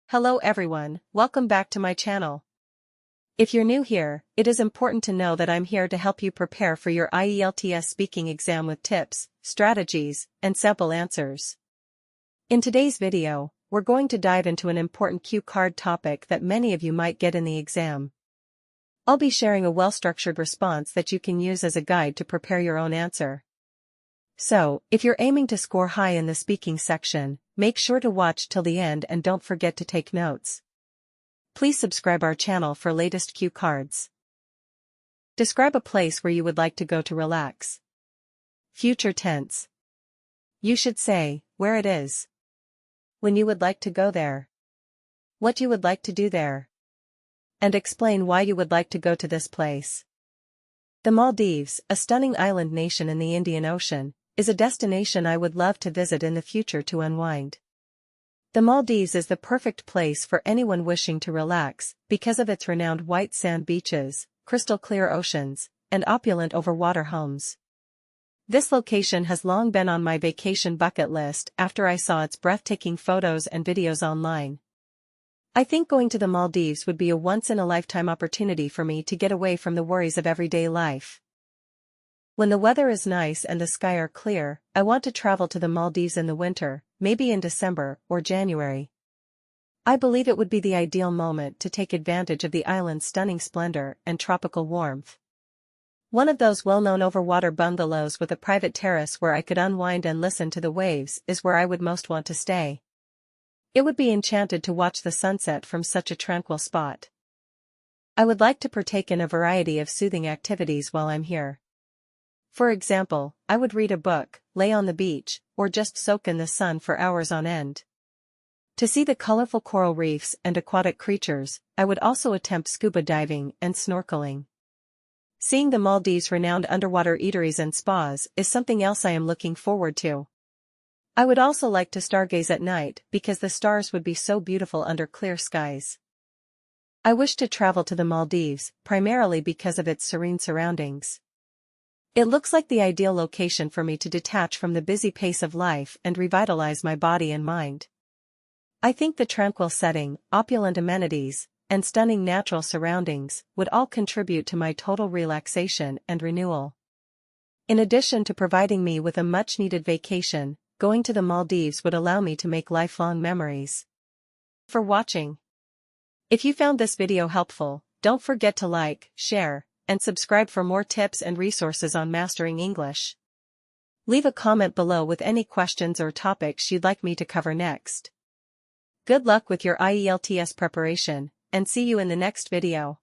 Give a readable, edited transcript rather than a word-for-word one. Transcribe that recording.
Hello everyone, welcome back to my channel. If you're new here, it is important to know that I'm here to help you prepare for your IELTS speaking exam with tips, strategies, and sample answers. In today's video, we're going to dive into an important cue card topic that many of you might get in the exam. I'll be sharing a well-structured response that you can use as a guide to prepare your own answer. So, if you're aiming to score high in the speaking section, make sure to watch till the end and don't forget to take notes. Please subscribe our channel for latest cue cards. Describe a place where you would like to go to relax. Future tense. You should say, where it is. When you would like to go there. What you would like to do there. And explain why you would like to go to this place. The Maldives, a stunning island nation in the Indian Ocean, is a destination I would love to visit in the future to unwind. The Maldives is the perfect place for anyone wishing to relax because of its renowned white sand beaches, crystal clear oceans, and opulent overwater homes. This location has long been on my vacation bucket list after I saw its breathtaking photos and videos online. I think going to the Maldives would be a once-in-a-lifetime opportunity for me to get away from the worries of everyday life. When the weather is nice and the sky are clear, I want to travel to the Maldives in the winter, maybe in December or January. I believe it would be the ideal moment to take advantage of the island's stunning splendor and tropical warmth. One of those well-known overwater bungalows with a private terrace where I could unwind and listen to the waves is where I would most want to stay. It would be enchanted to watch the sunset from such a tranquil spot. I would like to partake in a variety of soothing activities while I'm here. For example, I would read a book, lay on the beach, or just soak in the sun for hours on end. To see the colorful coral reefs and aquatic creatures, I would also attempt scuba diving and snorkeling. Seeing the Maldives' renowned underwater eateries and spas is something else I am looking forward to. I would also like to stargaze at night because the stars would be so beautiful under clear skies. I wish to travel to the Maldives, primarily because of its serene surroundings. It looks like the ideal location for me to detach from the busy pace of life and revitalize my body and mind. I think the tranquil setting, opulent amenities, and stunning natural surroundings would all contribute to my total relaxation and renewal. In addition to providing me with a much-needed vacation, going to the Maldives would allow me to make lifelong memories. For watching. If you found this video helpful, don't forget to like, share, and subscribe for more tips and resources on mastering English. Leave a comment below with any questions or topics you'd like me to cover next. Good luck with your IELTS preparation, and see you in the next video.